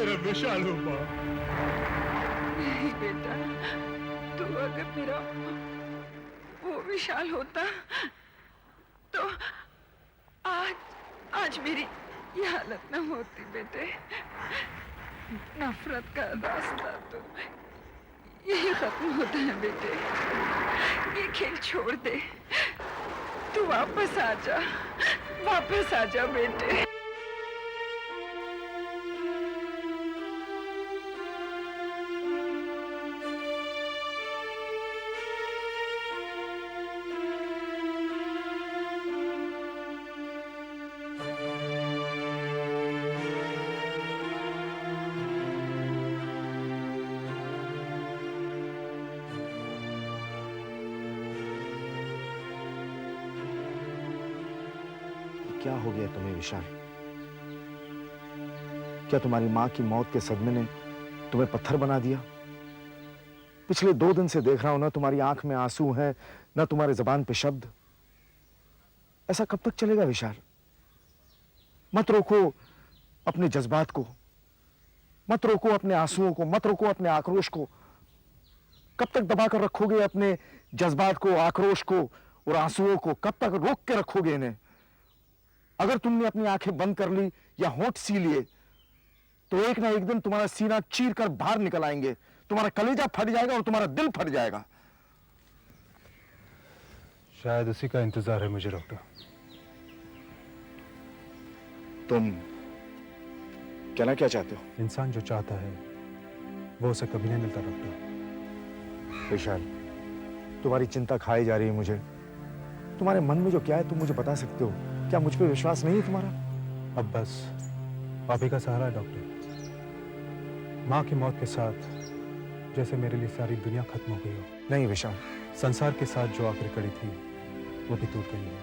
मेरा विशाल हो माँ। नहीं बेटा, तू अगर मेरा वो विशाल होता तो आज मेरी ये हालत न होती बेटे। नफरत का रास्ता तो यही खत्म होता है बेटे। ये खेल छोड़ दे, तू वापस आ जा बेटे। क्या हो गया तुम्हें विशाल? क्या तुम्हारी मां की मौत के सदमे ने तुम्हें पत्थर बना दिया? पिछले 2 दिन से देख रहा हूं, ना तुम्हारी आंख में आंसू हैं, ना तुम्हारे जबान पे शब्द। ऐसा कब तक चलेगा विशाल? मत रोको अपने जज्बात को, मत रोको अपने आंसुओं को, मत रोको अपने आक्रोश को। कब तक दबा कर रखोगे अपने जज्बात को, आक्रोश को और आंसुओं को? कब तक रोक के रखोगे इन्हें? अगर तुमने अपनी आंखें बंद कर ली या होंठ सी लिए तो एक ना एक दिन तुम्हारा सीना चीर कर बाहर निकल आएंगे, तुम्हारा कलेजा फट जाएगा और तुम्हारा दिल फट जाएगा। शायद उसी का इंतजार है मुझे डॉक्टर। तुम कहना क्या चाहते हो? इंसान जो चाहता है वो उसे कभी नहीं मिलता डॉक्टर। विशाल, तुम्हारी चिंता खाई जा रही है मुझे। तुम्हारे मन में जो क्या है तुम मुझे बता सकते हो? क्या मुझ पे विश्वास नहीं है तुम्हारा? अब बस आप ही का सहारा है डॉक्टर। माँ की मौत के साथ जैसे मेरे लिए सारी दुनिया खत्म हो गई हो। नहीं विशाल, संसार के साथ जो आखिरी कड़ी थी वो भी टूट गई है।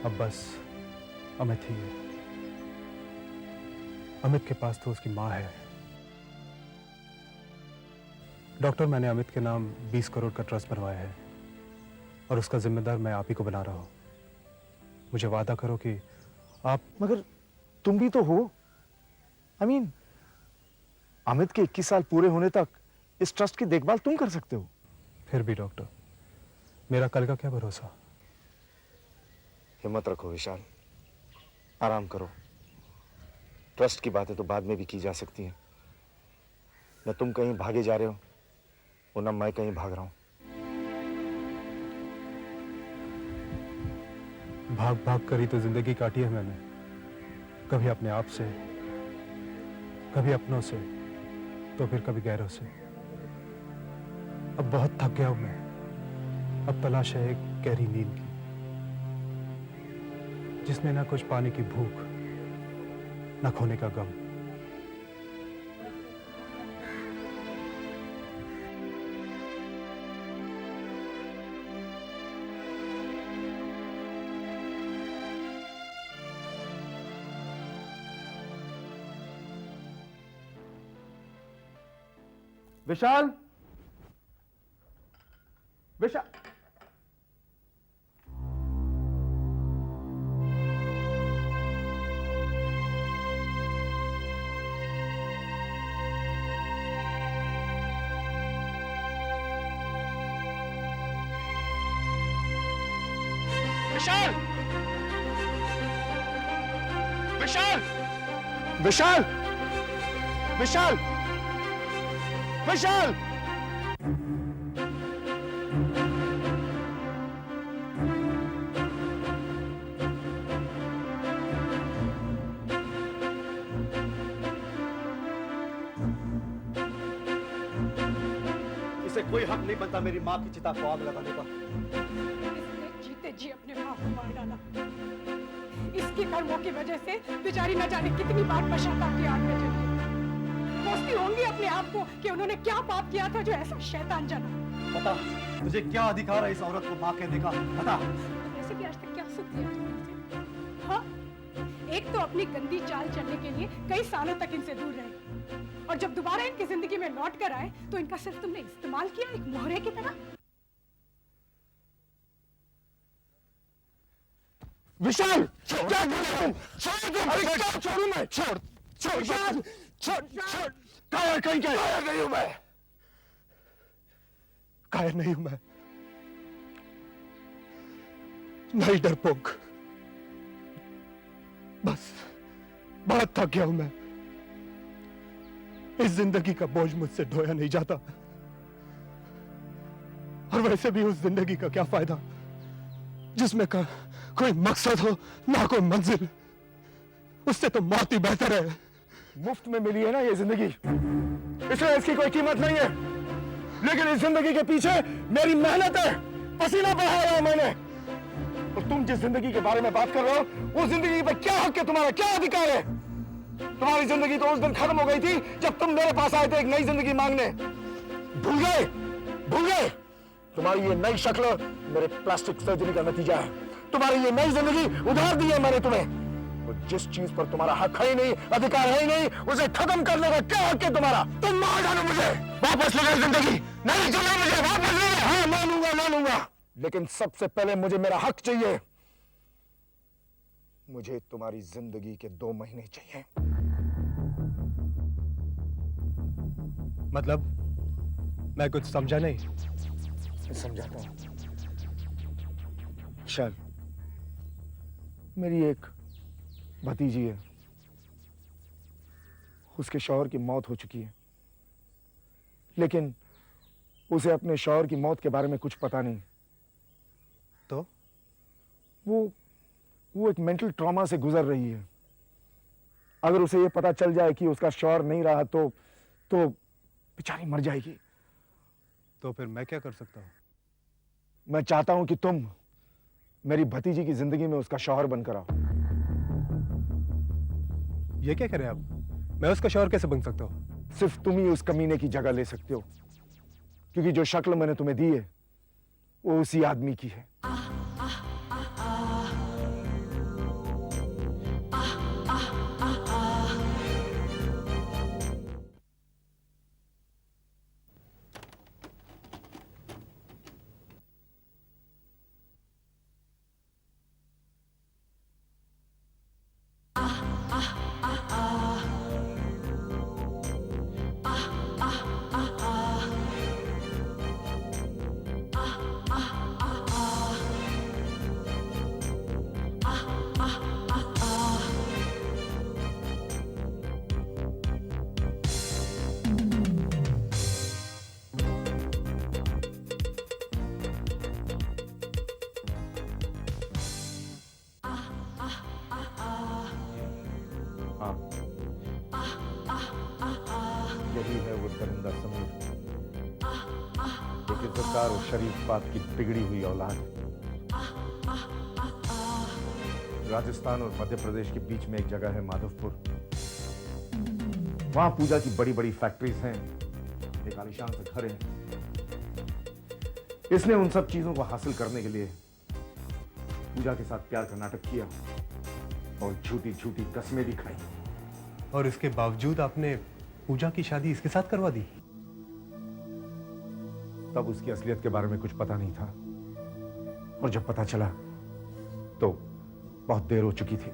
अब बस अमित ही है। अमित के पास तो उसकी माँ है। डॉक्टर, मैंने अमित के नाम 20 करोड़ का ट्रस्ट बनवाया है और उसका जिम्मेदार मैं आप ही को बना रहा हूं। मुझे वादा करो कि आप। मगर तुम भी तो हो। अमित के 21 साल पूरे होने तक इस ट्रस्ट की देखभाल तुम कर सकते हो। फिर भी डॉक्टर, मेरा कल का क्या भरोसा? हिम्मत रखो विशाल, आराम करो। ट्रस्ट की बातें तो बाद में भी की जा सकती हैं। न तुम कहीं भागे जा रहे हो और न मैं कहीं भाग रहा हूं। भाग भाग कर ही तो जिंदगी काटी है मैंने। कभी अपने आप से, कभी अपनों से, तो फिर कभी गैरों से। अब बहुत थक गया हूं मैं। अब तलाश है एक गहरी नींद की, जिसमें ना कुछ पाने की भूख, ना खोने का गम। विशाल, विशाल, विशाल, विशाल, विशाल, विशाल, विशाल। इसे कोई हक नहीं बनता मेरी माँ की चिता को आग लगाने का। इसने जीते जी अपने माँ को मार डाला। इसके कर्मों की वजह से बेचारी न जाने कितनी बार पश्चाताप की आग में जली। सोचती होंगी अपने आप को कि उन्होंने क्या पाप किया था जो ऐसा शैतान जना। बता, तुझे क्या अधिकार है इस औरत को माँ कहने का? बता। वैसे भी आज तक क्या सुख दिया तुमने इसे? हाँ? एक तो अपनी गंदी चाल चलने के लिए कई सालों तक इनसे दूर रहे, और जब दोबारा इनकी जिंदगी में लौट कर आए तो इनका सिर्फ तुमने इस्तेमाल किया एक मोहरे की तरह। विशाल, क्या कर रहे हो? छोड़ दो। अरे क्या छोड़ू मैं? छोड़, छोड़ विशाल। कायर कहीं का कायर नहीं हूं मैं। कायर नहीं हूं मैं, नहीं डरपोक। बस बहुत थक गया हूं मैं। इस जिंदगी का बोझ मुझसे ढोया नहीं जाता, और वैसे भी उस जिंदगी का क्या फायदा जिसमें का कोई मकसद हो ना कोई मंजिल। उससे तो मौत ही बेहतर है। मुफ्त में मिली है ना ये जिंदगी, इसलिए इसकी कोई कीमत नहीं है। लेकिन इस जिंदगी के पीछे मेरी मेहनत है, पसीना बहाया है मैंने। और तुम जिस जिंदगी के बारे में बात कर रहे हो, उस जिंदगी पर क्या हक है तुम्हारा, क्या अधिकार है? तुम्हारी जिंदगी तो उस दिन खत्म हो गई थी जब तुम मेरे पास आए थे एक नई जिंदगी मांगने। भूल गए? भूल गए? तुम्हारी ये नई शक्ल मेरे प्लास्टिक सर्जरी का नतीजा है। तुम्हारी ये नई जिंदगी उधार दी है मैंने तुम्हें। और जिस चीज पर तुम्हारा हक है ही नहीं, अधिकार है ही नहीं, उसे खत्म करने का क्या हक है तुम्हारा? तुम मार डालो मुझे, वापस ले लो जिंदगी। नहीं चलो मुझे, वापस ले लो। हाँ मानूंगा मानूंगा, लेकिन सबसे पहले मुझे मेरा हक चाहिए। मुझे तुम्हारी जिंदगी के 2 महीने चाहिए। मतलब मैं कुछ समझा नहीं। मैं समझाता हूं। विशाल, मेरी एक भतीजी है, उसके शौहर की मौत हो चुकी है, लेकिन उसे अपने शौहर की मौत के बारे में कुछ पता नहीं। तो वो एक मेंटल ट्रॉमा से गुजर रही है। अगर उसे ये पता चल जाए कि उसका शौहर नहीं रहा तो बेचारी मर जाएगी। तो फिर मैं क्या कर सकता हूं? मैं चाहता हूं कि तुम मेरी भतीजी की जिंदगी में उसका शौहर बनकर आओ। ये क्या करें आप? मैं उसका शौहर कैसे बन सकता हूं? सिर्फ तुम ही उस कमीने की जगह ले सकते हो, क्योंकि जो शक्ल मैंने तुम्हें दी है वो उसी आदमी की है। यही है वो दरिंदा समीर, एक इज्जतदार और शरीफ बाप की बिगड़ी हुई औलाद। राजस्थान और मध्य प्रदेश के बीच में एक जगह है माधवपुर। वहां पूजा की बड़ी बड़ी फैक्ट्रीज हैं, एक आलीशान से घर है। इसने उन सब चीजों को हासिल करने के लिए पूजा के साथ प्यार का नाटक किया और झूठी झूठी कस्में भी खाई। और इसके बावजूद आपने पूजा की शादी इसके साथ करवा दी? तब उसकी असलियत के बारे में कुछ पता नहीं था, और जब पता चला तो बहुत देर हो चुकी थी।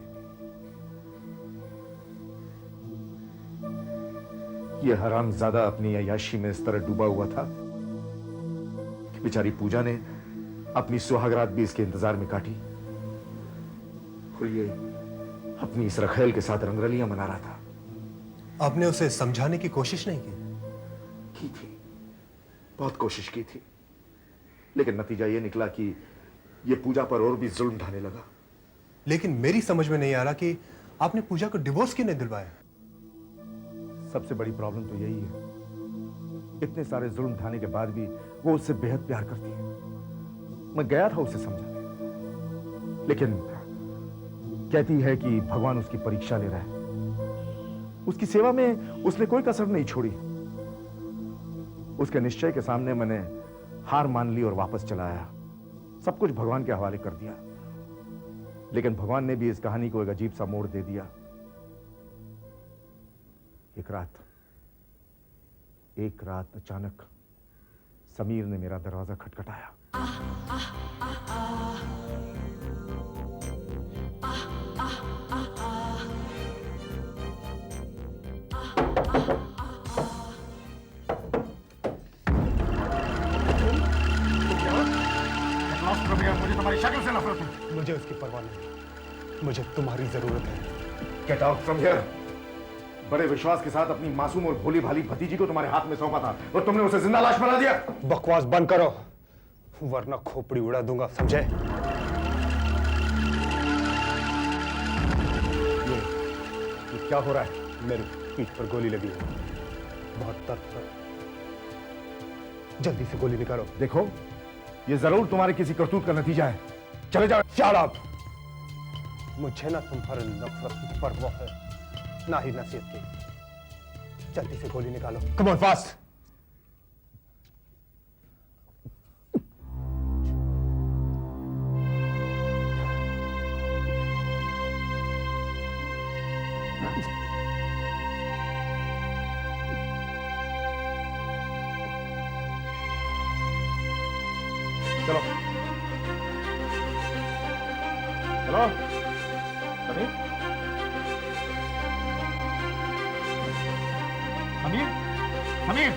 यह हरामजादा अपनी अय्याशी में इस तरह डूबा हुआ था कि बेचारी पूजा ने अपनी सुहागरात भी इसके इंतजार में काटी, और ये अपनी इस रखेल के साथ रंगरलियां मना रहा था। आपने उसे समझाने की कोशिश नहीं की थी, बहुत कोशिश की थी, लेकिन नतीजा यह निकला कि यह पूजा पर और भी जुल्म ढाने लगा। लेकिन मेरी समझ में नहीं आ रहा कि आपने पूजा को डिवोर्स क्यों नहीं दिलवाया? सबसे बड़ी प्रॉब्लम तो यही है, इतने सारे जुल्म ढाने के बाद भी वो उससे बेहद प्यार करती है। मैं गया था उसे समझाने, लेकिन कहती है कि भगवान उसकी परीक्षा ले रहा है। उसकी सेवा में उसने कोई कसर नहीं छोड़ी। उसके निश्चय के सामने मैंने हार मान ली और वापस चला आया, सब कुछ भगवान के हवाले कर दिया। लेकिन भगवान ने भी इस कहानी को एक अजीब सा मोड़ दे दिया। एक रात अचानक समीर ने मेरा दरवाजा खटखटाया। मुझे उसकी परवाह नहीं, मुझे तुम्हारी जरूरत है। Get out from here. बड़े विश्वास के साथ अपनी मासूम और भोली भाली भतीजी को तुम्हारे हाथ में सौंपा था और तुमने उसे जिंदा लाश बना दिया। बकवास बंद करो, वरना खोपड़ी उड़ा दूंगा, समझे? ये क्या हो रहा है? मेरी पीठ पर गोली लगी है, बहुत दर्द है। जल्दी से गोली निकालो। देखो, ये जरूर तुम्हारे किसी करतूत का नतीजा है। चले जाओ। Shut up! मुझे ना तुम्हारे नफरत की परवाह है, ना ही नसीहत की। जल्दी से गोली निकालो। Come on, fast! चलो चलो। समीर, समीर, समीर।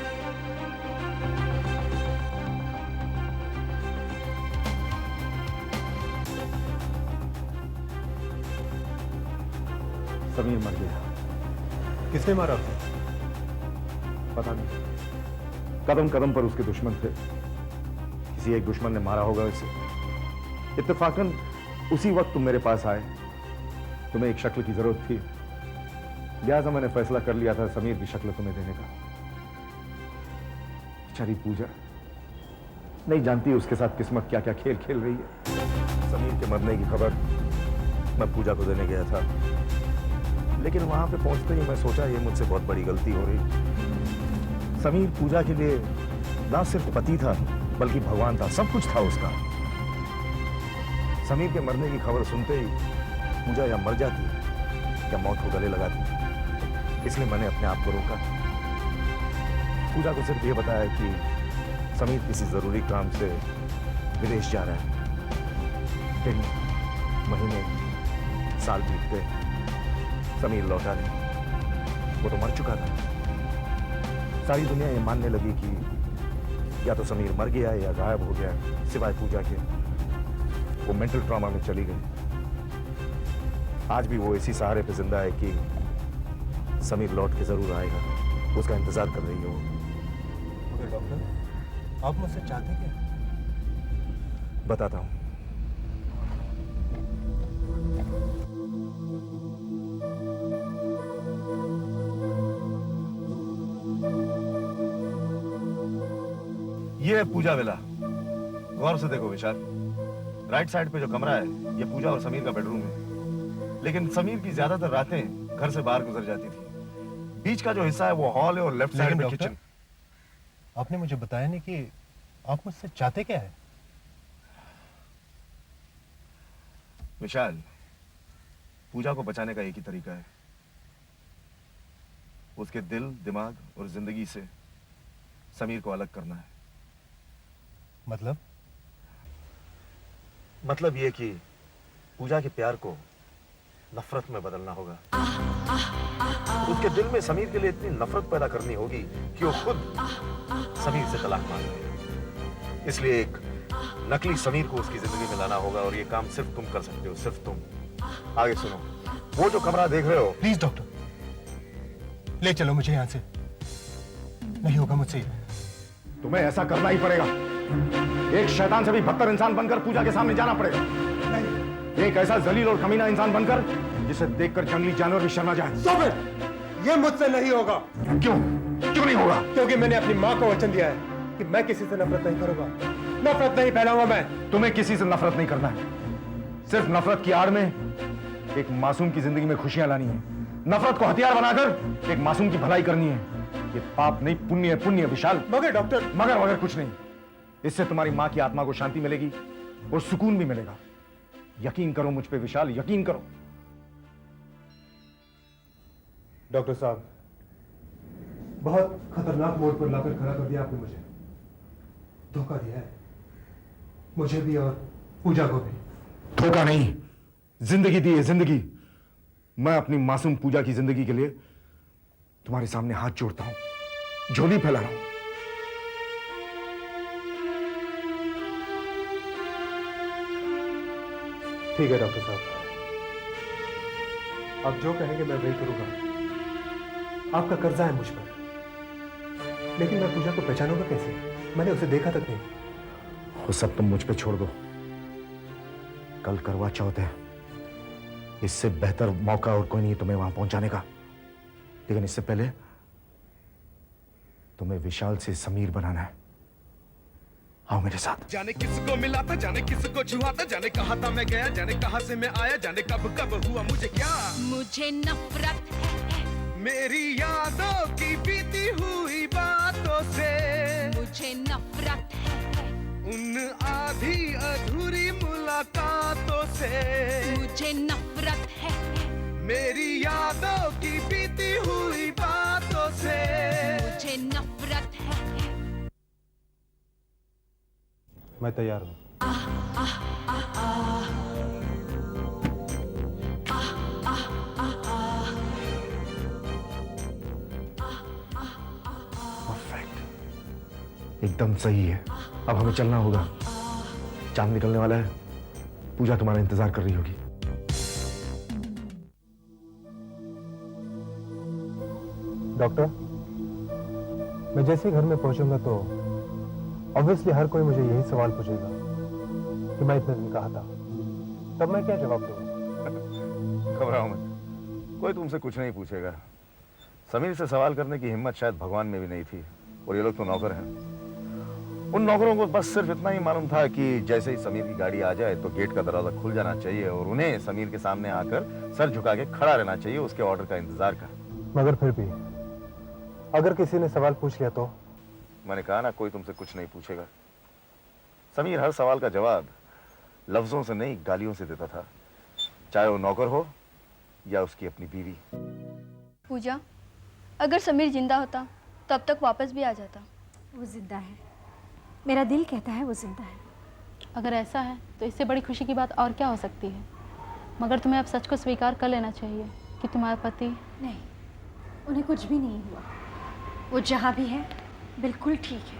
समीर मर गया। किसने मारा उसे? पता नहीं, कदम कदम पर उसके दुश्मन थे। किसी एक दुश्मन ने मारा होगा इसे। इत्तेफाकन उसी वक्त तुम मेरे पास आए। तुम्हें एक शक्ल की जरूरत थी, लिहाजा मैंने फैसला कर लिया था समीर की शक्ल तुम्हें देने का। बेचारी पूजा नहीं जानती उसके साथ किस्मत क्या क्या खेल खेल रही है। समीर के मरने की खबर मैं पूजा को देने गया था, लेकिन वहां पे पहुंचते ही मैं सोचा ये मुझसे बहुत बड़ी गलती हो रही। समीर पूजा के लिए ना सिर्फ पति था बल्कि भगवान था, सब कुछ था उसका। समीर के मरने की खबर सुनते ही पूजा या मर जाती या मौत को गले लगाती, इसलिए मैंने अपने आप को रोका। पूजा को सिर्फ ये बताया कि समीर किसी जरूरी काम से विदेश जा रहा है। दिन, महीने, साल बीतते, समीर लौटा नहीं। वो तो मर चुका था। सारी दुनिया ये मानने लगी कि या तो समीर मर गया या गायब हो गया, सिवाय पूजा के। वो मेंटल ट्रॉमा में चली गई। आज भी वो इसी सहारे पे जिंदा है कि समीर लौट के जरूर आएगा। उसका इंतजार कर रही है वो। मगर डॉक्टर, आप मुझसे चाहते क्या? बताता हूं। ये है पूजा विला। गौर से देखो विशाल, राइट साइड पे जो कमरा है ये पूजा और समीर का बेडरूम है। लेकिन समीर की ज्यादातर रातें घर से बाहर गुजर जाती थी। बीच का जो हिस्सा है वो हॉल है और लेफ्ट साइड में किचन। आपने मुझे बताया नहीं कि आप मुझसे चाहते क्या है? विशाल, पूजा को बचाने का एक ही तरीका है, उसके दिल, दिमाग और जिंदगी से समीर को अलग करना है। मतलब ये कि पूजा के प्यार को नफरत में बदलना होगा। उसके दिल में समीर के लिए इतनी नफरत पैदा करनी होगी कि वो खुद समीर से तलाक मांग ले। इसलिए एक नकली समीर को उसकी जिंदगी में लाना होगा और ये काम सिर्फ तुम कर सकते हो, सिर्फ तुम। आगे सुनो, वो जो कमरा देख रहे हो। प्लीज डॉक्टर, ले चलो मुझे यहां से। नहीं होगा मुझसे। तुम्हें ऐसा करना ही पड़ेगा। एक शैतान से भी बदतर इंसान बनकर पूजा के सामने जाना पड़ेगा। एक ऐसा जलील और कमीना इंसान बनकर जिसे देखकर जंगली जानवर भी शर्मा जाए। ये मुझसे नहीं होगा। क्यों नहीं होगा? क्योंकि मैंने अपनी माँ को वचन दिया है कि मैं किसी से नफरत नहीं करूंगा, नफरत नहीं फैलाऊंगा मैं। तुम्हें किसी से नफरत नहीं करना है, सिर्फ नफरत की आड़ में एक मासूम की जिंदगी में खुशियां लानी है। नफरत को हथियार बनाकर एक मासूम की भलाई करनी है। ये पाप नहीं, पुण्य है, पुण्य विशाल। मगर डॉक्टर, मगर कुछ नहीं। इससे तुम्हारी मां की आत्मा को शांति मिलेगी और सुकून भी मिलेगा। यकीन करो मुझ पे विशाल, यकीन करो। डॉक्टर साहब, बहुत खतरनाक मोड़ पर लाकर खड़ा कर दिया आपने मुझे। धोखा दिया है मुझे भी और पूजा को भी। धोखा नहीं, जिंदगी दी है, जिंदगी। मैं अपनी मासूम पूजा की जिंदगी के लिए तुम्हारे सामने हाथ जोड़ता हूं, झोली फैला रहा हूं। ठीक है डॉक्टर साहब, आप जो कहेंगे मैं वही करूंगा। आपका कर्जा है मुझ पर, लेकिन मैं पूजा को पहचानूंगा कैसे? मैंने उसे देखा तक नहीं। वो सब तुम मुझ पे छोड़ दो। कल करवा चौथ है, इससे बेहतर मौका और कोई नहीं तुम्हें वहां पहुंचाने का। लेकिन इससे पहले तुम्हें विशाल से समीर बनाना है। आओ मेरे साथ। जाने किसको मिला था, जाने किसको छुआ था, जाने कहा था मैं गया, जाने कहां से मैं आया, जाने कब कब हुआ मुझे क्या। मुझे नफरत है मेरी यादों की बीती हुई बातों से, मुझे नफरत है उन आधी अधूरी मुलाकातों से, मुझे नफरत है मेरी यादों की बीती हुई बातों से, मुझे नफरत है। मैं तैयार हूं। परफेक्ट, एकदम सही है। अब हमें चलना होगा, चांद निकलने वाला है। पूजा तुम्हारा इंतजार कर रही होगी। डॉक्टर, मैं जैसे ही घर में पहुंचूंगा तो ऑब्वियसली हर कोई मुझे यही सवाल पूछेगा कि मैं इतने दिन कहा था। तब मैं क्या जवाब दूंगा? घबराओ मत, कोई तुमसे कुछ नहीं पूछेगा। समीर से सवाल करने की हिम्मत शायद भगवान में भी नहीं थी, और ये लोग तो नौकर हैं। उन नौकरों को बस सिर्फ इतना ही मालूम था कि जैसे ही समीर की गाड़ी आ जाए तो गेट का दरवाजा खुल जाना चाहिए और उन्हें समीर के सामने आकर सर झुका के खड़ा रहना चाहिए, उसके ऑर्डर का इंतजार कर। मगर फिर भी अगर किसी ने सवाल पूछ लिया तो? मैंने कहा ना, कोई तुमसे कुछ नहीं पूछेगा। समीर हर सवाल का जवाब लफ्जों से नहीं, गालियों से देता था, चाहे वो नौकर हो या उसकी अपनी बीवी। पूजा, अगर समीर जिंदा होता तब तक वापस भी आ जाता। वो जिंदा है, मेरा दिल कहता है वो जिंदा है। अगर ऐसा है तो इससे बड़ी खुशी की बात और क्या हो सकती है? मगर तुम्हें अब सच को स्वीकार कर लेना चाहिए कि तुम्हारा पति... नहीं, उन्हें कुछ भी नहीं हुआ। वो जहाँ भी है बिल्कुल ठीक है।